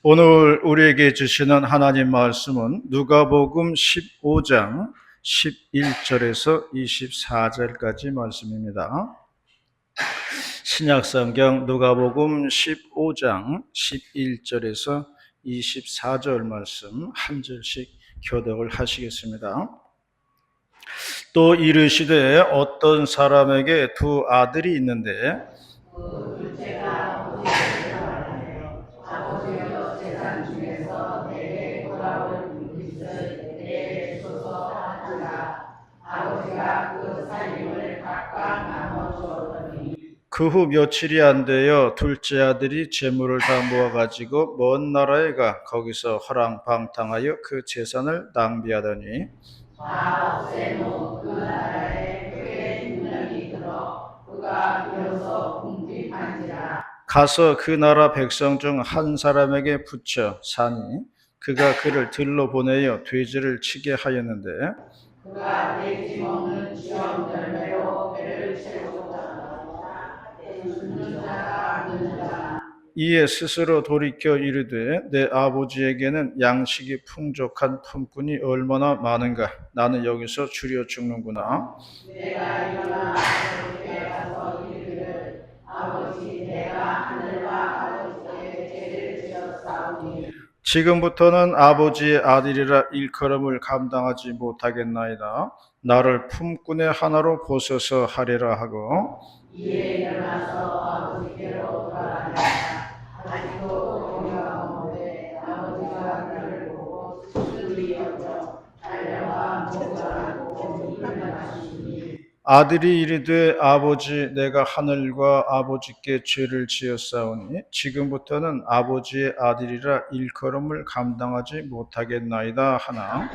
오늘 우리에게 주시는 하나님 말씀은 누가복음 15장 11절에서 24절까지 말씀입니다. 신약성경 누가복음 15장 11절에서 24절 말씀 한 절씩 교독을 하시겠습니다. 또 이르시되 어떤 사람에게 두 아들이 있는데 그 후 며칠이 안 되어 둘째 아들이 재물을 다 모아가지고 먼 나라에 가 거기서 허랑방탕하여 그 재산을 낭비하더니 가서 그 나라 백성 중 한 사람에게 붙여 사니 그가 그를 들러 보내어 돼지를 치게 하였는데 그가 돼지 먹는 지엄 열매로 배를 채우고자 이에 스스로 돌이켜 이르되 내 아버지에게는 양식이 풍족한 품꾼이 얼마나 많은가. 나는 여기서 줄여 죽는구나. 내가 일어나 아버지께 가서 이르기를 아버지 내가 하늘과 아버지께 죄를 지었사오니 지금부터는 아버지의 아들이라 일컬음을 감당하지 못하겠나이다. 나를 품꾼의 하나로 보소서 하리라 하고 이에 일어나서 아버지께로 돌아가니라. 아직도 동요가 오되 아버지가 그를 보고 스스로 여겨 달려가 목을 일어나시니 아들이 이르되 아버지 내가 하늘과 아버지께 죄를 지었사오니 지금부터는 아버지의 아들이라 일컬음을 감당하지 못하겠나이다 하나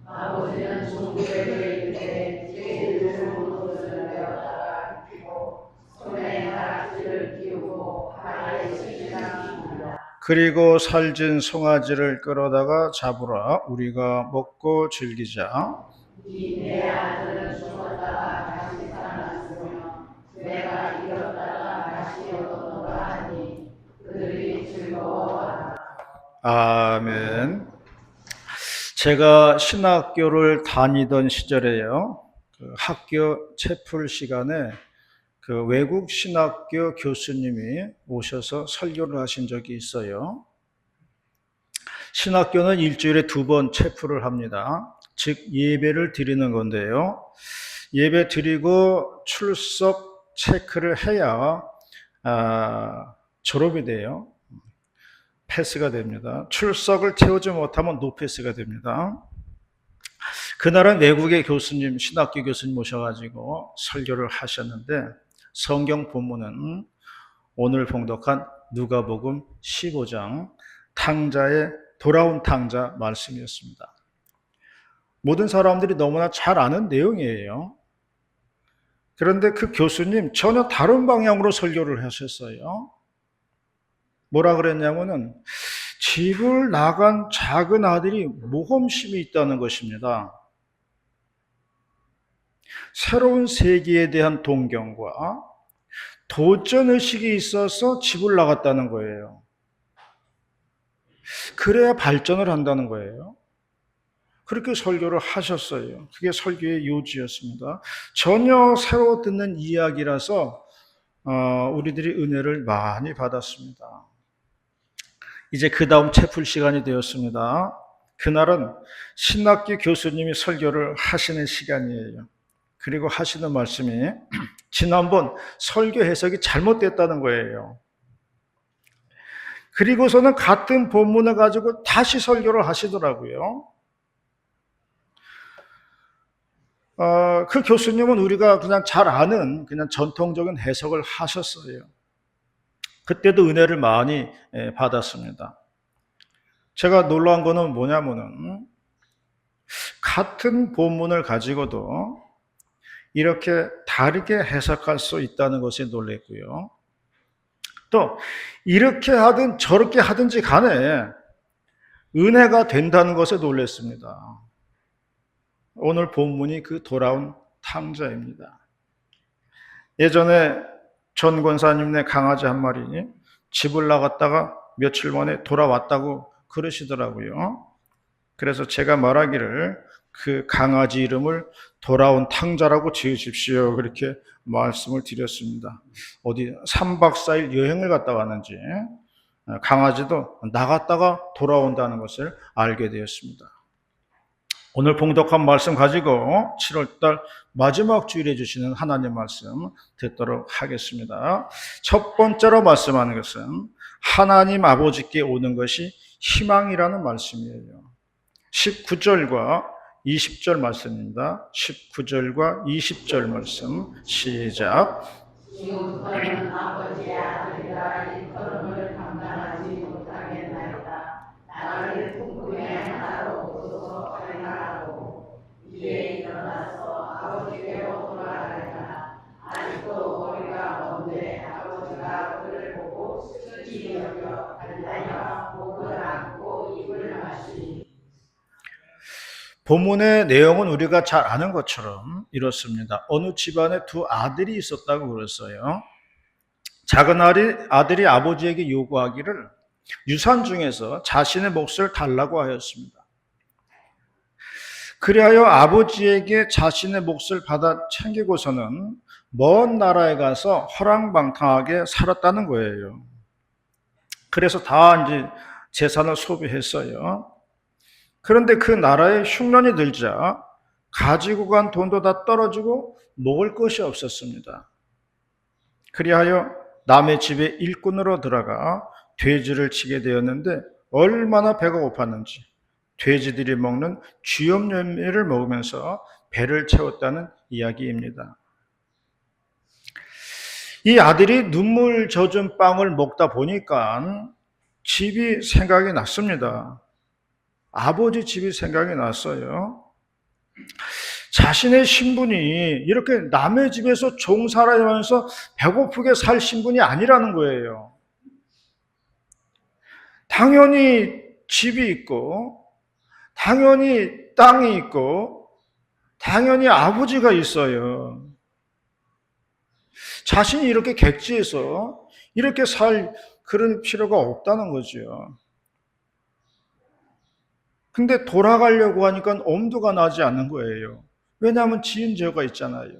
아버지는 종들에게 이르되 죄를 주는 것을 배웠다가 피고 손에 가락지를 끼우고 발에 시신하시니라. 그리고 살진 송아지를 끌어다가 잡으라 우리가 먹고 즐기자. 내 아들은 죽었다가 다시 살아났으며 내가 잃었다가 다시 얻었노라 하니 그들이 즐거워하라. 아멘. 제가 신학교를 다니던 시절에요, 그 학교 채플 시간에 그 외국 신학교 교수님이 오셔서 설교를 하신 적이 있어요. 신학교는 일주일에 2번 채플을 합니다. 즉 예배를 드리는 건데요. 예배 드리고 출석 체크를 해야 졸업이 돼요. 패스가 됩니다. 출석을 채우지 못하면 노패스가 됩니다. 그날은 외국의 교수님, 신학교 교수님 오셔가지고 설교를 하셨는데 성경 본문은 오늘 봉독한 누가복음 15장 탕자의 돌아온 탕자 말씀이었습니다. 모든 사람들이 너무나 잘 아는 내용이에요. 그런데 그 교수님 전혀 다른 방향으로 설교를 하셨어요. 뭐라 그랬냐면은 집을 나간 작은 아들이 모험심이 있다는 것입니다. 새로운 세계에 대한 동경과 도전의식이 있어서 집을 나갔다는 거예요. 그래야 발전을 한다는 거예요. 그렇게 설교를 하셨어요. 그게 설교의 요지였습니다. 전혀 새로 듣는 이야기라서 우리들이 은혜를 많이 받았습니다. 이제 그 다음 채플 시간이 되었습니다. 그날은 신학교 교수님이 설교를 하시는 시간이에요. 그리고 하시는 말씀이 지난번 설교 해석이 잘못됐다는 거예요. 그리고서는 같은 본문을 가지고 다시 설교를 하시더라고요. 그 교수님은 우리가 그냥 잘 아는 그냥 전통적인 해석을 하셨어요. 그때도 은혜를 많이 받았습니다. 제가 놀라운 거는 뭐냐면은 같은 본문을 가지고도 이렇게 다르게 해석할 수 있다는 것에 놀랐고요. 또 이렇게 하든 저렇게 하든지 간에 은혜가 된다는 것에 놀랐습니다. 오늘 본문이 그 돌아온 탕자입니다. 예전에 전 권사님네 강아지 한 마리 집을 나갔다가 며칠 만에 돌아왔다고 그러시더라고요. 그래서 제가 말하기를 그 강아지 이름을 돌아온 탕자라고 지으십시오. 그렇게 말씀을 드렸습니다. 어디 3박 4일 여행을 갔다 왔는지 강아지도 나갔다가 돌아온다는 것을 알게 되었습니다. 오늘 봉독한 말씀 가지고 7월달 마지막 주일에 주시는 하나님 말씀 듣도록 하겠습니다. 첫 번째로 말씀하는 것은 하나님 아버지께 오는 것이 희망이라는 말씀이에요. 19절과 20절 말씀입니다. 19절과 20절 말씀 시작. 지금부터는 아버지의 아들이라 이 걸음을 감당하지 못하겠나이다. 나를 풍부의 하나로 얻어서 행하라고. 이에 일어나서 아버지께로 돌아가려나 아직도 거리가 먼데 아버지가 그를 보고 슬피 여겨 달려가 목을 안고 입을 마시니. 본문의 내용은 우리가 잘 아는 것처럼 이렇습니다. 어느 집안에 두 아들이 있었다고 그랬어요. 작은 아들이 아버지에게 요구하기를 유산 중에서 자신의 몫을 달라고 하였습니다. 그리하여 아버지에게 자신의 몫을 받아 챙기고서는 먼 나라에 가서 허랑방탕하게 살았다는 거예요. 그래서 다 이제 재산을 소비했어요. 그런데 그 나라에 흉년이 들자 가지고 간 돈도 다 떨어지고 먹을 것이 없었습니다. 그리하여 남의 집에 일꾼으로 들어가 돼지를 치게 되었는데 얼마나 배가 고팠는지 돼지들이 먹는 쥐염염이를 먹으면서 배를 채웠다는 이야기입니다. 이 아들이 눈물 젖은 빵을 먹다 보니까 집이 생각이 났습니다. 아버지 집이 생각이 났어요. 자신의 신분이 이렇게 남의 집에서 종살이하면서 배고프게 살 신분이 아니라는 거예요. 당연히 집이 있고, 당연히 땅이 있고, 당연히 아버지가 있어요. 자신이 이렇게 객지에서 이렇게 살 그런 필요가 없다는 거죠. 근데 돌아가려고 하니까 엄두가 나지 않는 거예요. 왜냐하면 지은 죄가 있잖아요.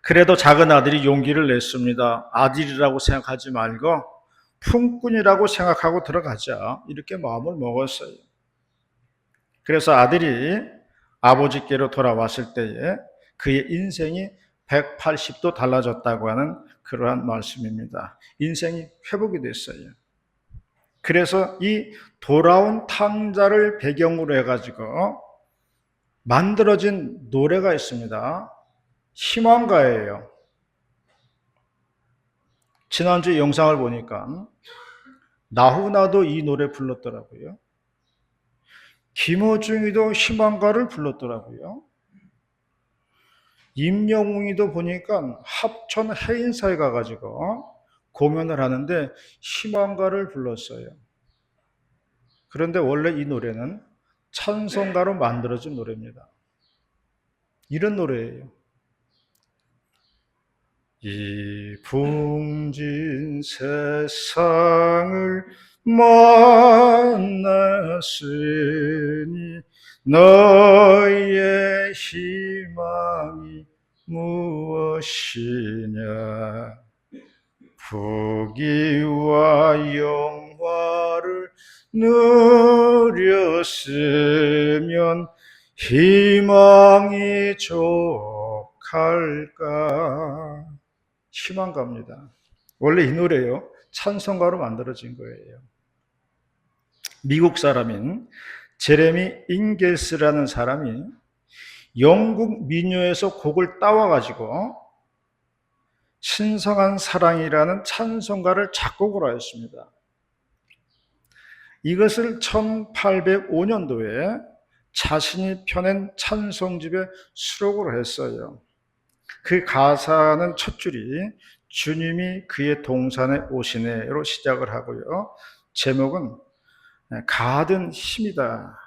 그래도 작은 아들이 용기를 냈습니다. 아들이라고 생각하지 말고 품꾼이라고 생각하고 들어가자. 이렇게 마음을 먹었어요. 그래서 아들이 아버지께로 돌아왔을 때에 그의 인생이 180도 달라졌다고 하는 그러한 말씀입니다. 인생이 회복이 됐어요. 그래서 이 돌아온 탕자를 배경으로 해가지고 만들어진 노래가 있습니다. 희망가예요. 지난주 영상을 보니까 나훈아도 이 노래 불렀더라고요. 김어중이도 희망가를 불렀더라고요. 임영웅이도 보니까 합천 해인사에 가가지고 공연을 하는데 희망가를 불렀어요. 그런데 원래 이 노래는 찬송가로 만들어진 노래입니다. 이런 노래예요. 이 붕진 세상을 만났으니 너의 희망이 무엇이냐. 부귀와 영화를 누렸으면 희망이 족할까. 희망가입니다. 원래 이 노래요, 찬송가로 만들어진 거예요. 미국 사람인 제레미 잉겔스라는 사람이 영국 민요에서 곡을 따와가지고 신성한 사랑이라는 찬송가를 작곡을 하였습니다. 이것을 1805년도에 자신이 펴낸 찬송집에 수록을 했어요. 그 가사는 첫 줄이 주님이 그의 동산에 오시네로 시작을 하고요. 제목은 가든 힘이다,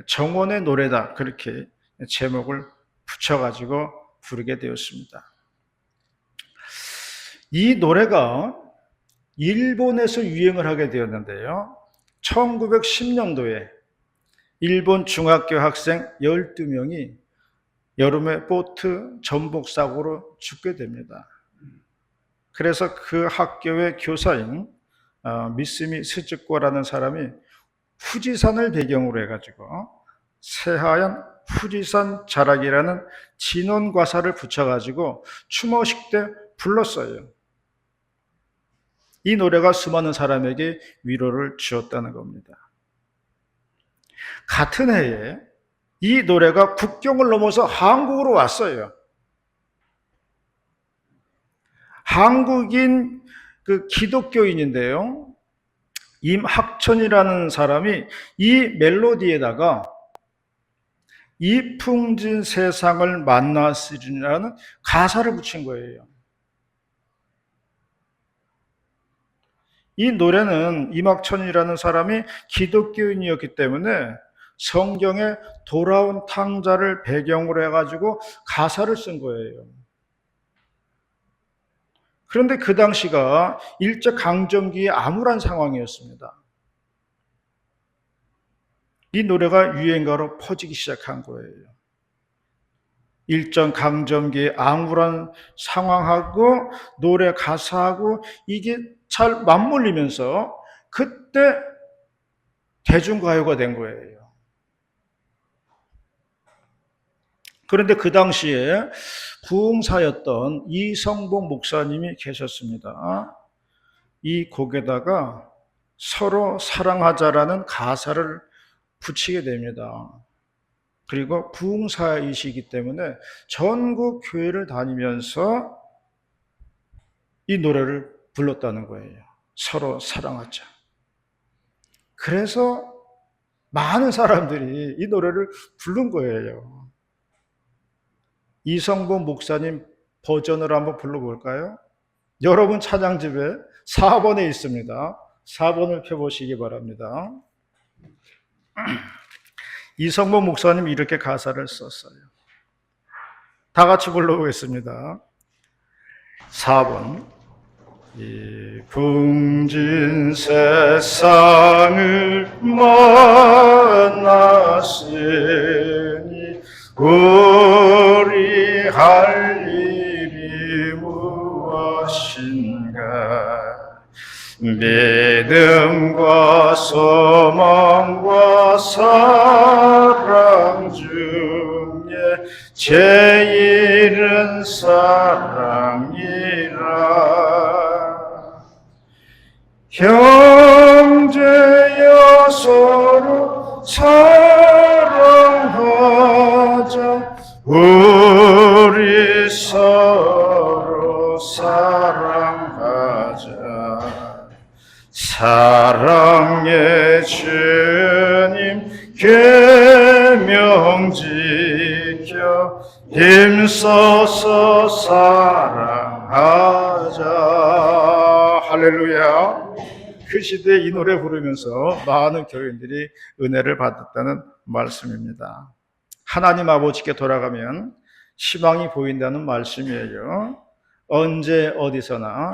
정원의 노래다, 그렇게 제목을 붙여가지고 부르게 되었습니다. 이 노래가 일본에서 유행을 하게 되었는데요. 1910년도에 일본 중학교 학생 12명이 여름에 보트 전복 사고로 죽게 됩니다. 그래서 그 학교의 교사인 미스미 스즈코라는 사람이 후지산을 배경으로 해가지고 새하얀 후지산 자락이라는 진원 가사를 붙여가지고 추모식 때 불렀어요. 이 노래가 수많은 사람에게 위로를 주었다는 겁니다. 같은 해에 이 노래가 국경을 넘어서 한국으로 왔어요. 한국인 그 기독교인인데요. 임학천이라는 사람이 이 멜로디에다가 이풍진 세상을 만났으리라는 가사를 붙인 거예요. 이 노래는 임학천이라는 사람이 기독교인이었기 때문에 성경에 돌아온 탕자를 배경으로 해가지고 가사를 쓴 거예요. 그런데 그 당시가 일제강점기의 암울한 상황이었습니다. 이 노래가 유행가로 퍼지기 시작한 거예요. 일제강점기의 암울한 상황하고 노래 가사하고 이게 잘 맞물리면서 그때 대중가요가 된 거예요. 그런데 그 당시에 부흥사였던 이성복 목사님이 계셨습니다. 이 곡에다가 서로 사랑하자라는 가사를 붙이게 됩니다. 그리고 부흥사이시기 때문에 전국 교회를 다니면서 이 노래를 불렀다는 거예요. 서로 사랑하자. 그래서 많은 사람들이 이 노래를 부른 거예요. 이성복 목사님 버전으로 한번 불러볼까요? 여러분 찬양집에 4번에 있습니다. 4번을 펴보시기 바랍니다. 이성복 목사님 이렇게 가사를 썼어요. 다 같이 불러보겠습니다. 4번. 이 풍진 세상을 만났으니 우리 할 일이 무엇인가. 믿음과 소망과 사랑 중에 제일은 사랑이라. 형제여 서로 사랑하자. 우리 서로 사랑하자. 사랑의 주님 계명 지켜 힘써서 사랑하자. 할렐루야. 그 시대에 이 노래 부르면서 많은 교인들이 은혜를 받았다는 말씀입니다. 하나님 아버지께 돌아가면 희망이 보인다는 말씀이에요. 언제 어디서나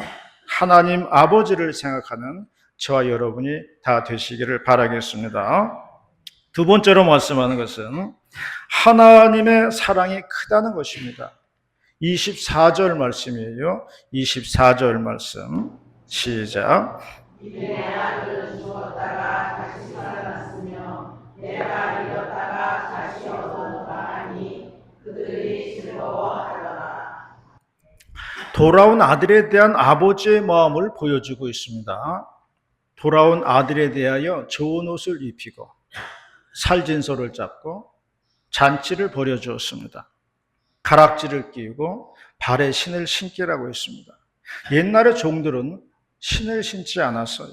하나님 아버지를 생각하는 저와 여러분이 다 되시기를 바라겠습니다. 두 번째로 말씀하는 것은 하나님의 사랑이 크다는 것입니다. 24절 말씀이에요. 24절 말씀 시작. 내 아들은 죽었다가 다시 살아났으며 내가 잃었다가 다시 얻었노라 하니 그들이 즐거워하더라. 돌아온 아들에 대한 아버지의 마음을 보여주고 있습니다. 돌아온 아들에 대하여 좋은 옷을 입히고 살진소를 잡고 잔치를 벌여주었습니다. 가락지를 끼우고 발에 신을 신기라고 했습니다. 옛날의 종들은 신을 신지 않았어요.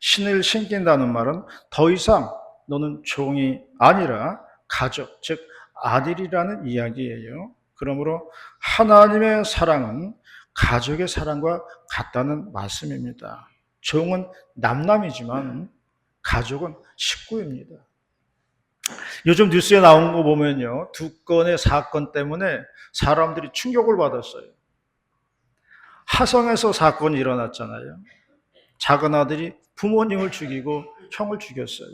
신을 신긴다는 말은 더 이상 너는 종이 아니라 가족, 즉 아들이라는 이야기예요. 그러므로 하나님의 사랑은 가족의 사랑과 같다는 말씀입니다. 종은 남남이지만 가족은 식구입니다. 요즘 뉴스에 나온 거 보면요, 2건의 사건 때문에 사람들이 충격을 받았어요. 화성에서 사건이 일어났잖아요. 작은 아들이 부모님을 죽이고 형을 죽였어요.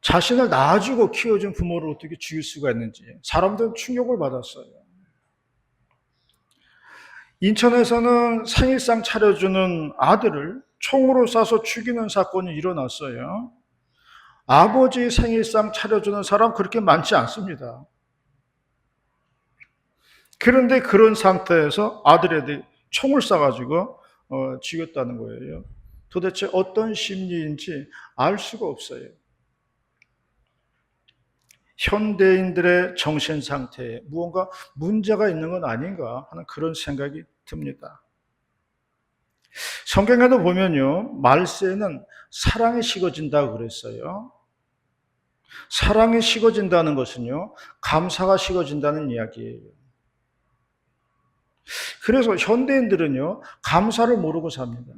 자신을 낳아주고 키워준 부모를 어떻게 죽일 수가 있는지 사람들은 충격을 받았어요. 인천에서는 생일상 차려주는 아들을 총으로 쏴서 죽이는 사건이 일어났어요. 아버지 생일상 차려주는 사람 그렇게 많지 않습니다. 그런데 그런 상태에서 아들에게 총을 쏴가지고 죽였다는 거예요. 도대체 어떤 심리인지 알 수가 없어요. 현대인들의 정신 상태에 무언가 문제가 있는 건 아닌가 하는 그런 생각이 듭니다. 성경에도 보면요, 말세는 사랑이 식어진다고 그랬어요. 사랑이 식어진다는 것은요, 감사가 식어진다는 이야기예요. 그래서 현대인들은요, 감사를 모르고 삽니다.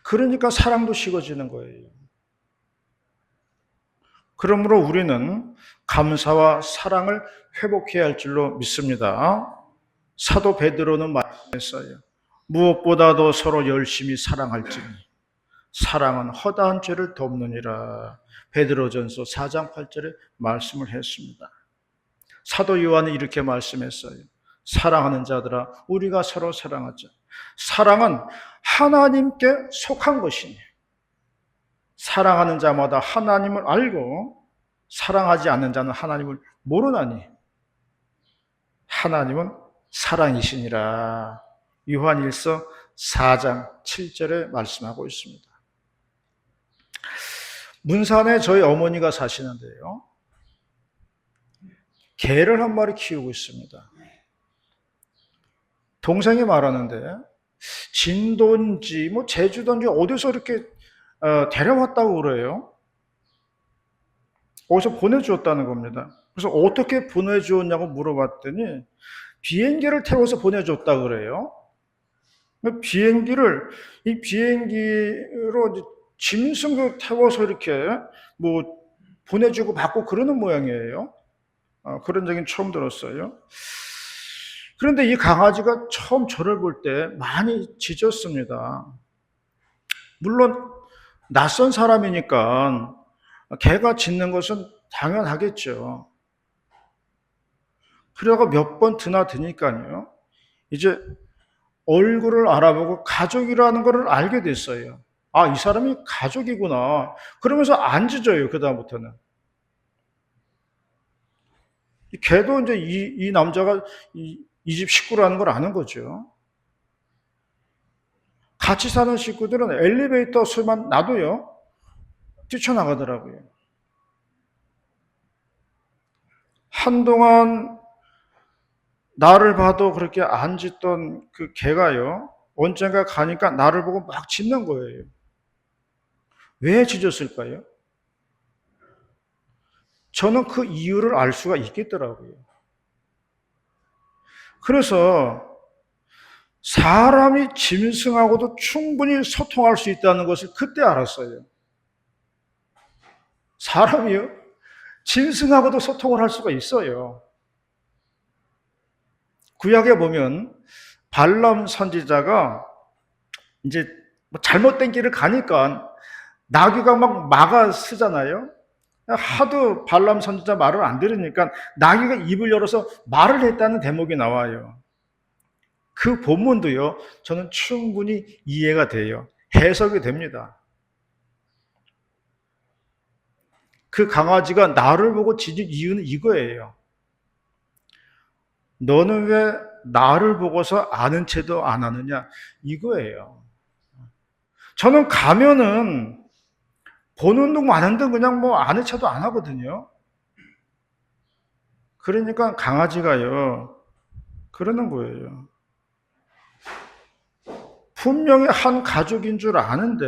그러니까 사랑도 식어지는 거예요. 그러므로 우리는 감사와 사랑을 회복해야 할 줄로 믿습니다. 사도 베드로는 말했어요. 무엇보다도 서로 열심히 사랑할지니 사랑은 허다한 죄를 덮느니라. 베드로전서 4장 8절에 말씀을 했습니다. 사도 요한이 이렇게 말씀했어요. 사랑하는 자들아 우리가 서로 사랑하자. 사랑은 하나님께 속한 것이니 사랑하는 자마다 하나님을 알고 사랑하지 않는 자는 하나님을 모르나니 하나님은 사랑이시니라. 요한일서 4장 7절에 말씀하고 있습니다. 문산에 저희 어머니가 사시는데요. 개를 한 마리 키우고 있습니다. 동생이 말하는데 진도인지 뭐 제주도인지 어디서 이렇게 데려왔다고 그래요. 어디서 보내주었다는 겁니다. 그래서 어떻게 보내주었냐고 물어봤더니 비행기를 태워서 보내줬다고 그래요. 이 비행기로 짐승도 태워서 이렇게 뭐 보내주고 받고 그러는 모양이에요. 그런 얘기는 처음 들었어요. 그런데 이 강아지가 처음 저를 볼 때 많이 짖었습니다. 물론 낯선 사람이니까 개가 짖는 것은 당연하겠죠. 그러다가 몇 번 드나드니까요. 이제 얼굴을 알아보고 가족이라는 것을 알게 됐어요. 아, 이 사람이 가족이구나. 그러면서 안 짖어요, 그다음부터는. 걔도 이제 이 남자가 이 집 식구라는 걸 아는 거죠. 같이 사는 식구들은 엘리베이터 소리만 나도요, 뛰쳐나가더라고요. 한동안 나를 봐도 그렇게 안 짖던 그 개가요, 언젠가 가니까 나를 보고 막 짖는 거예요. 왜 짖었을까요? 저는 그 이유를 알 수가 있겠더라고요. 그래서 사람이 짐승하고도 충분히 소통할 수 있다는 것을 그때 알았어요. 사람이요? 짐승하고도 소통을 할 수가 있어요. 구약에 보면 발람 선지자가 이제 잘못된 길을 가니까 나귀가 막 막아 쓰잖아요. 하도 발람 선지자 말을 안 들으니까 나귀가 입을 열어서 말을 했다는 대목이 나와요. 그 본문도요, 저는 충분히 이해가 돼요. 해석이 됩니다. 그 강아지가 나를 보고 짖은 이유는 이거예요. 너는 왜 나를 보고서 아는 체도 안 하느냐? 이거예요. 저는 가면은 보는 둥 마는 둥 그냥 뭐 아는 체도 안 하거든요. 그러니까 강아지가요, 그러는 거예요. 분명히 한 가족인 줄 아는데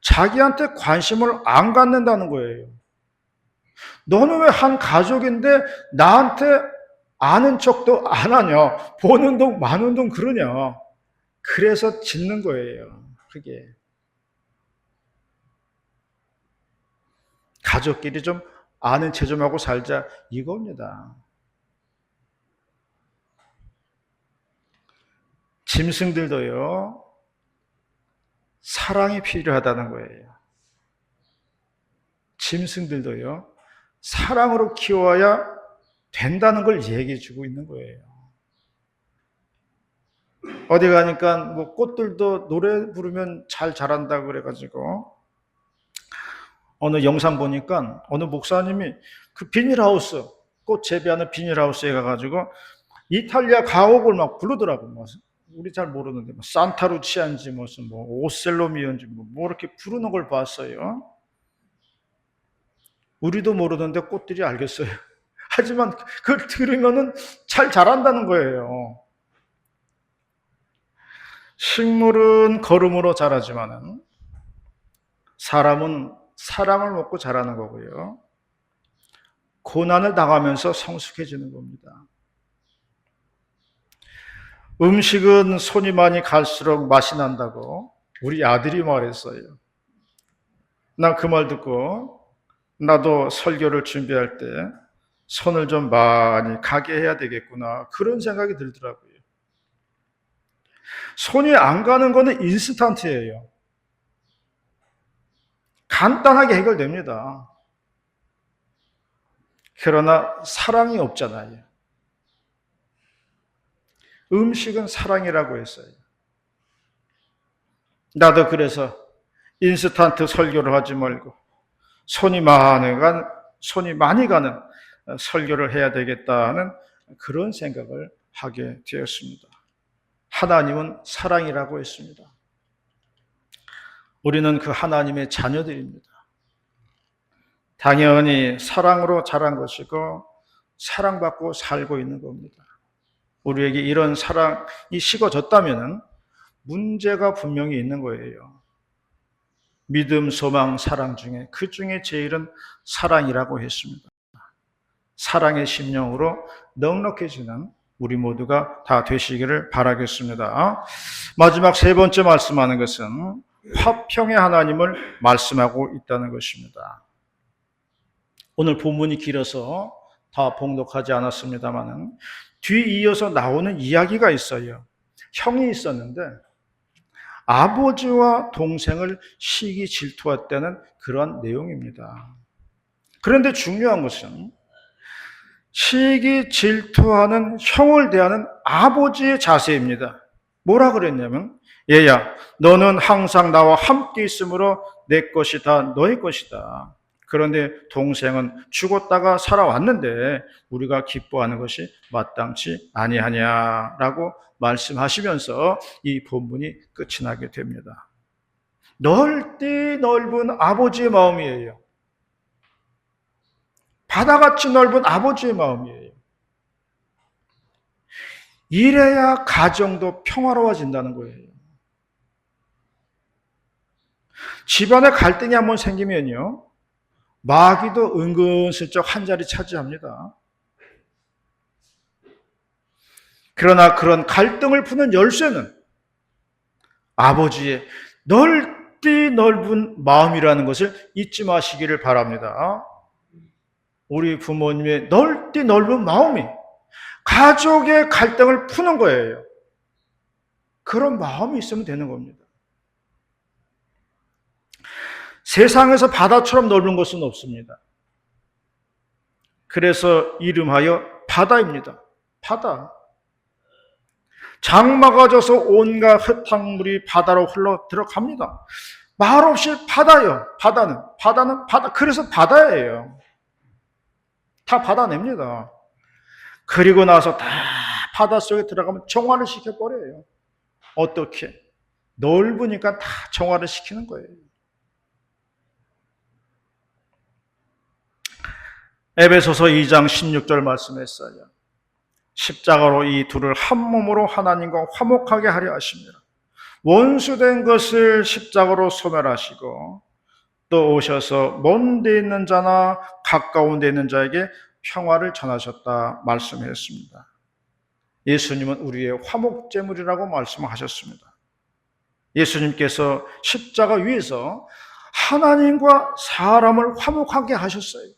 자기한테 관심을 안 갖는다는 거예요. 너는 왜 한 가족인데 나한테 아는 척도 안 하냐? 보는 둥 마는 둥 그러냐? 그래서 짖는 거예요. 그게. 가족끼리 좀 아는 체 좀 하고 살자 이겁니다. 짐승들도요, 사랑이 필요하다는 거예요. 짐승들도요, 사랑으로 키워야 된다는 걸 얘기해 주고 있는 거예요. 어디 가니까 뭐 꽃들도 노래 부르면 잘 자란다고 그래가지고 어느 영상 보니까 어느 목사님이 그 비닐하우스, 꽃 재배하는 비닐하우스에 가가지고 이탈리아 가옥을 막 부르더라고. 뭐 우리 잘 모르는데 뭐 산타루치아인지 무슨 뭐 오셀로미온지 뭐 이렇게 부르는 걸 봤어요. 우리도 모르는데 꽃들이 알겠어요. 하지만 그걸 들으면은 잘 자란다는 거예요. 식물은 걸음으로 자라지만은 사람은 사랑을 먹고 자라는 거고요. 고난을 당하면서 성숙해지는 겁니다. 음식은 손이 많이 갈수록 맛이 난다고 우리 아들이 말했어요. 나 그 말 듣고 나도 설교를 준비할 때 손을 좀 많이 가게 해야 되겠구나, 그런 생각이 들더라고요. 손이 안 가는 거는 인스턴트예요. 간단하게 해결됩니다. 그러나 사랑이 없잖아요. 음식은 사랑이라고 했어요. 나도 그래서 인스턴트 설교를 하지 말고 손이 많이 가는 설교를 해야 되겠다는 그런 생각을 하게 되었습니다. 하나님은 사랑이라고 했습니다. 우리는 그 하나님의 자녀들입니다. 당연히 사랑으로 자란 것이고 사랑받고 살고 있는 겁니다. 우리에게 이런 사랑이 식어졌다면 문제가 분명히 있는 거예요. 믿음, 소망, 사랑 중에 그 중에 제일은 사랑이라고 했습니다. 사랑의 심령으로 넉넉해지는 우리 모두가 다 되시기를 바라겠습니다. 마지막 세 번째 말씀하는 것은 화평의 하나님을 말씀하고 있다는 것입니다. 오늘 본문이 길어서 다 봉독하지 않았습니다만 뒤이어서 나오는 이야기가 있어요. 형이 있었는데 아버지와 동생을 시기 질투했다는 그런 내용입니다. 그런데 중요한 것은 시기 질투하는 형을 대하는 아버지의 자세입니다. 뭐라 그랬냐면, 얘야, 너는 항상 나와 함께 있으므로 내 것이 다 너의 것이다. 그런데 동생은 죽었다가 살아왔는데 우리가 기뻐하는 것이 마땅치 아니하냐라고 말씀하시면서 이 본문이 끝이 나게 됩니다. 넓디 넓은 아버지의 마음이에요. 바다같이 넓은 아버지의 마음이에요. 이래야 가정도 평화로워진다는 거예요. 집안에 갈등이 한번 생기면요, 마귀도 은근슬쩍 한 자리 차지합니다. 그러나 그런 갈등을 푸는 열쇠는 아버지의 넓디 넓은 마음이라는 것을 잊지 마시기를 바랍니다. 우리 부모님의 넓디 넓은 마음이 가족의 갈등을 푸는 거예요. 그런 마음이 있으면 되는 겁니다. 세상에서 바다처럼 넓은 것은 없습니다. 그래서 이름하여 바다입니다. 바다. 장마가 져서 온갖 흙탕물이 바다로 흘러 들어갑니다. 말없이 바다요. 바다는 바다. 그래서 바다예요. 다 받아냅니다. 그리고 나서 다 바닷속에 들어가면 정화를 시켜버려요. 어떻게? 넓으니까 다 정화를 시키는 거예요. 에베소서 2장 16절 말씀했어요. 십자가로 이 둘을 한 몸으로 하나님과 화목하게 하려 하십니다. 원수된 것을 십자가로 소멸하시고 또 오셔서 먼 데 있는 자나 가까운 데 있는 자에게 평화를 전하셨다 말씀했습니다. 예수님은 우리의 화목제물이라고 말씀하셨습니다. 예수님께서 십자가 위에서 하나님과 사람을 화목하게 하셨어요.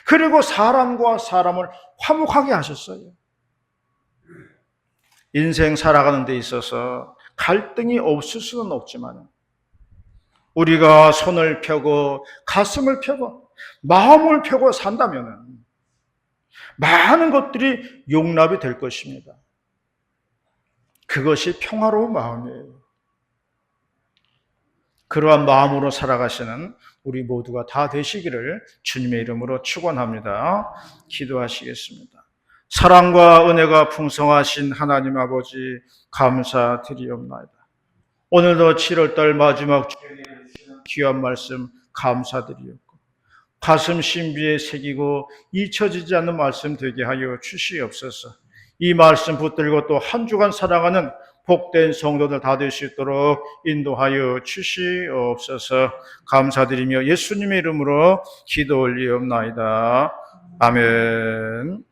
그리고 사람과 사람을 화목하게 하셨어요. 인생 살아가는 데 있어서 갈등이 없을 수는 없지만 우리가 손을 펴고 가슴을 펴고 마음을 펴고 산다면 많은 것들이 용납이 될 것입니다. 그것이 평화로운 마음이에요. 그러한 마음으로 살아가시는 우리 모두가 다 되시기를 주님의 이름으로 축원합니다. 기도하시겠습니다. 사랑과 은혜가 풍성하신 하나님 아버지 감사드리옵나이다. 오늘도 7월달 마지막 주일에 주시는 귀한 말씀 감사드리옵고 가슴 신비에 새기고 잊혀지지 않는 말씀 되게 하여 주시옵소서. 이 말씀 붙들고 또 한 주간 살아가는 복된 성도들 다 될 수 있도록 인도하여 주시옵소서. 감사드리며 예수님의 이름으로 기도 올리옵나이다. 아멘.